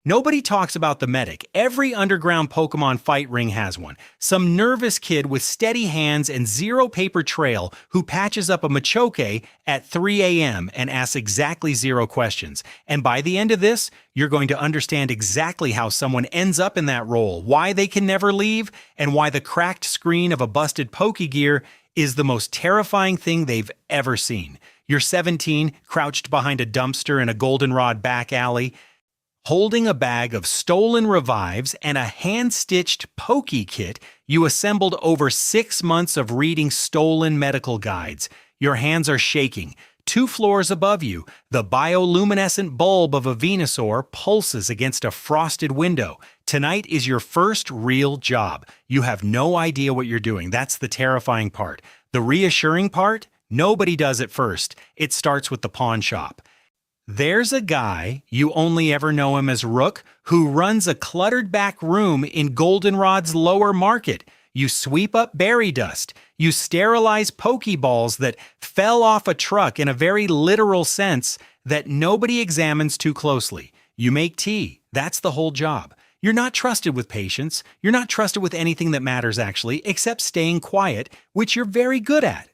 Nobody talks about the medic. Every underground Pokémon fight ring has one. Some nervous kid with steady hands and zero paper trail who patches up a Machoke at 3 a.m. and asks exactly 0 questions. And by the end of this, you're going to understand exactly how someone ends up in that role, why they can never leave, and why the cracked screen of a busted Pokegear is the most terrifying thing they've ever seen. You're 17, crouched behind a dumpster in a goldenrod back alley, holding a bag of stolen revives and a hand-stitched Poke kit you assembled over 6 months of reading stolen medical guides. Your hands are shaking. 2 floors above you, the bioluminescent bulb of a Venusaur pulses against a frosted window. Tonight is your first real job. You have no idea what you're doing. That's the terrifying part. The reassuring part? Nobody does it first. It starts with the pawn shop. There's a guy, you only ever know him as Rook, who runs a cluttered back room in Goldenrod's lower market. You sweep up berry dust. You sterilize Pokeballs that fell off a truck in a very literal sense that nobody examines too closely. You make tea. That's the whole job. You're not trusted with patience. You're not trusted with anything that matters actually, except staying quiet, which you're very good at.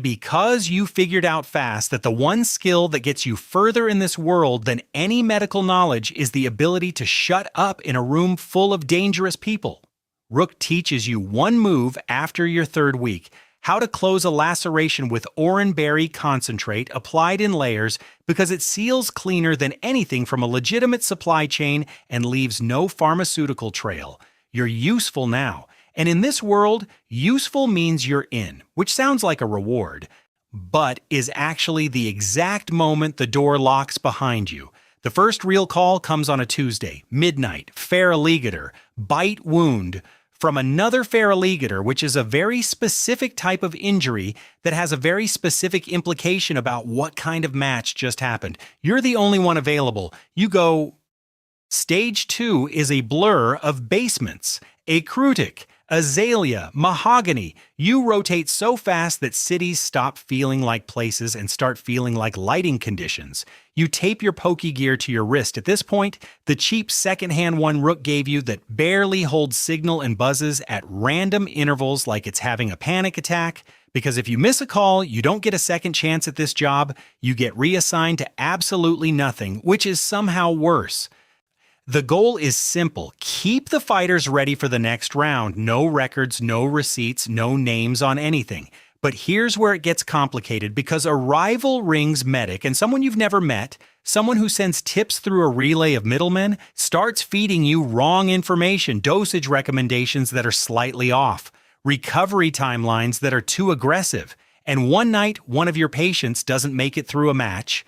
Because you figured out fast that the one skill that gets you further in this world than any medical knowledge is the ability to shut up in a room full of dangerous people. Rook teaches you one move after your 3rd week, how to close a laceration with Oranberry concentrate applied in layers because it seals cleaner than anything from a legitimate supply chain and leaves no pharmaceutical trail. You're useful now. And in this world, useful means you're in, which sounds like a reward, but is actually the exact moment the door locks behind you. The first real call comes on a Tuesday, midnight, Feraligatr, bite wound, from another Feraligatr, which is a very specific type of injury that has a very specific implication about what kind of match just happened. You're the only one available. You go... Stage 2 is a blur of basements, Acrutic, Azalea, Mahogany. You rotate so fast that cities stop feeling like places and start feeling like lighting conditions. You tape your Pokegear to your wrist. At this point, the cheap secondhand one Rook gave you that barely holds signal and buzzes at random intervals like it's having a panic attack. Because if you miss a call, you don't get a second chance at this job. You get reassigned to absolutely nothing, which is somehow worse. The goal is simple. Keep the fighters ready for the next round. No records, no receipts, no names on anything. But here's where it gets complicated because a rival ring's medic and someone you've never met, someone who sends tips through a relay of middlemen, starts feeding you wrong information, dosage recommendations that are slightly off, recovery timelines that are too aggressive. And one night, one of your patients doesn't make it through a match.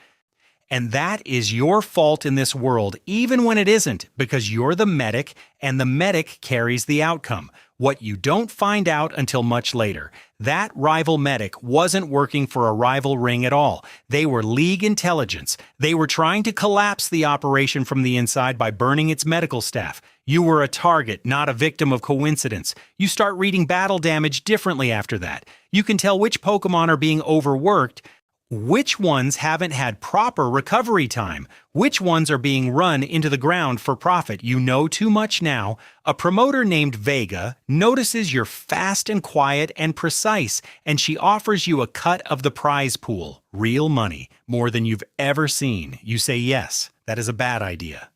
And that is your fault in this world, even when it isn't, because you're the medic, and the medic carries the outcome. What you don't find out until much later. That rival medic wasn't working for a rival ring at all. They were League intelligence. They were trying to collapse the operation from the inside by burning its medical staff. You were a target, not a victim of coincidence. You start reading battle damage differently after that. You can tell which Pokémon are being overworked, which ones haven't had proper recovery time, which ones are being run into the ground for profit. You know too much now. A promoter named Vega notices you're fast and quiet and precise, and she offers you a cut of the prize pool. Real money, more than you've ever seen. You say yes. That is a bad idea.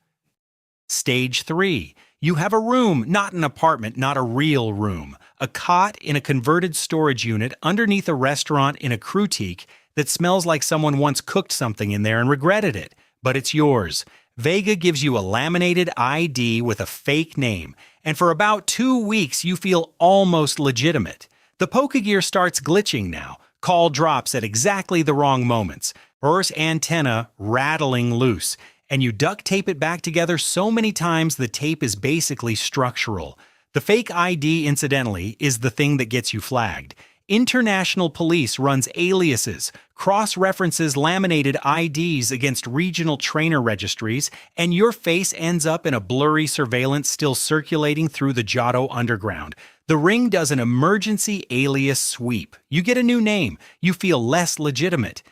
Stage 3. You have a room, not an apartment, not a real room. A cot in a converted storage unit underneath a restaurant in a Crutique that smells like someone once cooked something in there and regretted it, but it's yours. Vega gives you a laminated ID with a fake name, and for about 2 weeks you feel almost legitimate. The Pokegear starts glitching now. Call drops at exactly the wrong moments. First antenna rattling loose, and you duct tape it back together so many times the tape is basically structural. The fake ID, incidentally, is the thing that gets you flagged. International police runs aliases, cross-references laminated IDs against regional trainer registries, and your face ends up in a blurry surveillance still circulating through the Johto underground. The ring does an emergency alias sweep. You get a new name. You feel less legitimate.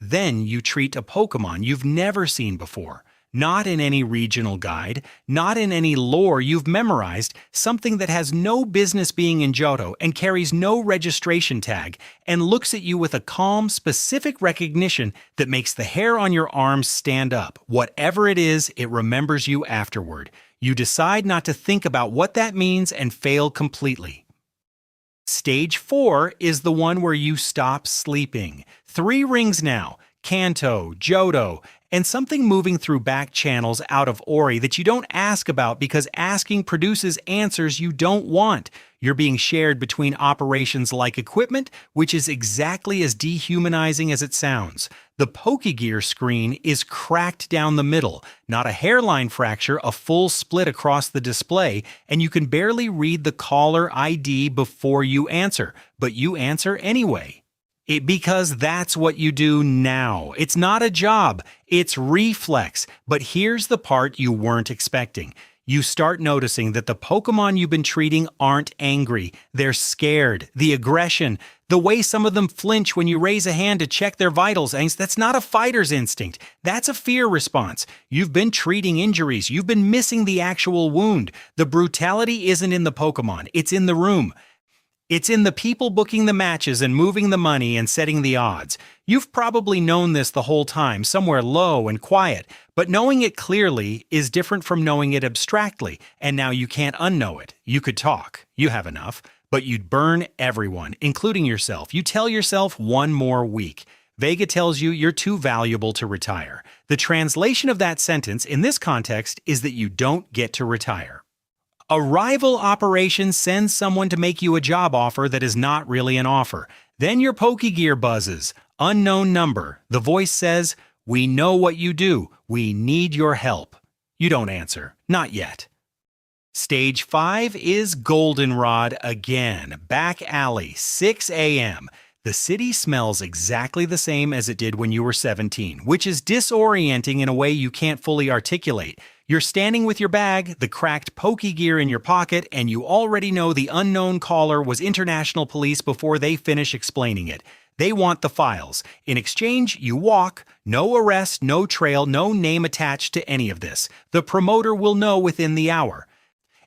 Then you treat a Pokémon you've never seen before. Not in any regional guide, not in any lore you've memorized, something that has no business being in Johto and carries no registration tag, and looks at you with a calm, specific recognition that makes the hair on your arms stand up. Whatever it is, it remembers you afterward. You decide not to think about what that means and fail completely. Stage 4 is the one where you stop sleeping. 3 rings now: Kanto, Johto, and something moving through back channels out of Ori that you don't ask about because asking produces answers you don't want. You're being shared between operations like equipment, which is exactly as dehumanizing as it sounds. The Pokegear screen is cracked down the middle, not a hairline fracture, a full split across the display, and you can barely read the caller ID before you answer, but you answer anyway. Because that's what you do now. It's not a job, it's reflex. But here's the part you weren't expecting. You start noticing that the Pokemon you've been treating aren't angry. They're scared. The aggression, the way some of them flinch when you raise a hand to check their vitals, that's not a fighter's instinct. That's a fear response. You've been treating injuries. You've been missing the actual wound. The brutality isn't in the Pokemon. It's in the room. It's in the people booking the matches and moving the money and setting the odds. You've probably known this the whole time, somewhere low and quiet, but knowing it clearly is different from knowing it abstractly, and now you can't unknow it. You could talk. You have enough. But you'd burn everyone, including yourself. You tell yourself one more week. Vega tells you you're too valuable to retire. The translation of that sentence in this context is that you don't get to retire. A rival operation sends someone to make you a job offer that is not really an offer. Then your Pokegear buzzes. Unknown number. The voice says, "We know what you do. We need your help." You don't answer. Not yet. Stage 5 is Goldenrod again. Back alley, 6 a.m. The city smells exactly the same as it did when you were 17, which is disorienting in a way you can't fully articulate. You're standing with your bag, the cracked Pokegear in your pocket, and you already know the unknown caller was international police before they finish explaining it. They want the files. In exchange, you walk. No arrest, no trail, no name attached to any of this. The promoter will know within the hour.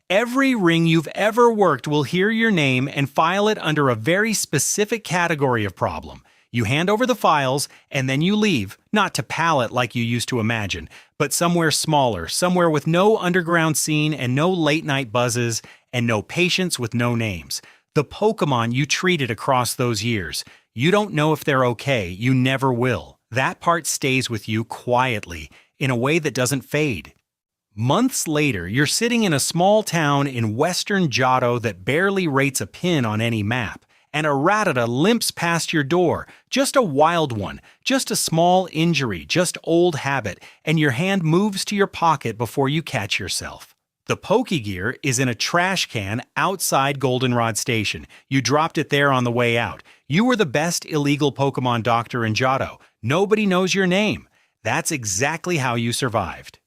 Every ring you've ever worked will hear your name and file it under a very specific category of problem. You hand over the files, and then you leave, not to pallet like you used to imagine, but somewhere smaller, somewhere with no underground scene and no late-night buzzes, and no patients with no names. The Pokemon you treated across those years. You don't know if they're okay, you never will. That part stays with you quietly, in a way that doesn't fade. Months later, you're sitting in a small town in western Johto that barely rates a pin on any map, and a Rattata limps past your door, just a wild one, just a small injury, just old habit, and your hand moves to your pocket before you catch yourself. The Pokegear is in a trash can outside Goldenrod Station. You dropped it there on the way out. You were the best illegal Pokemon doctor in Johto. Nobody knows your name. That's exactly how you survived.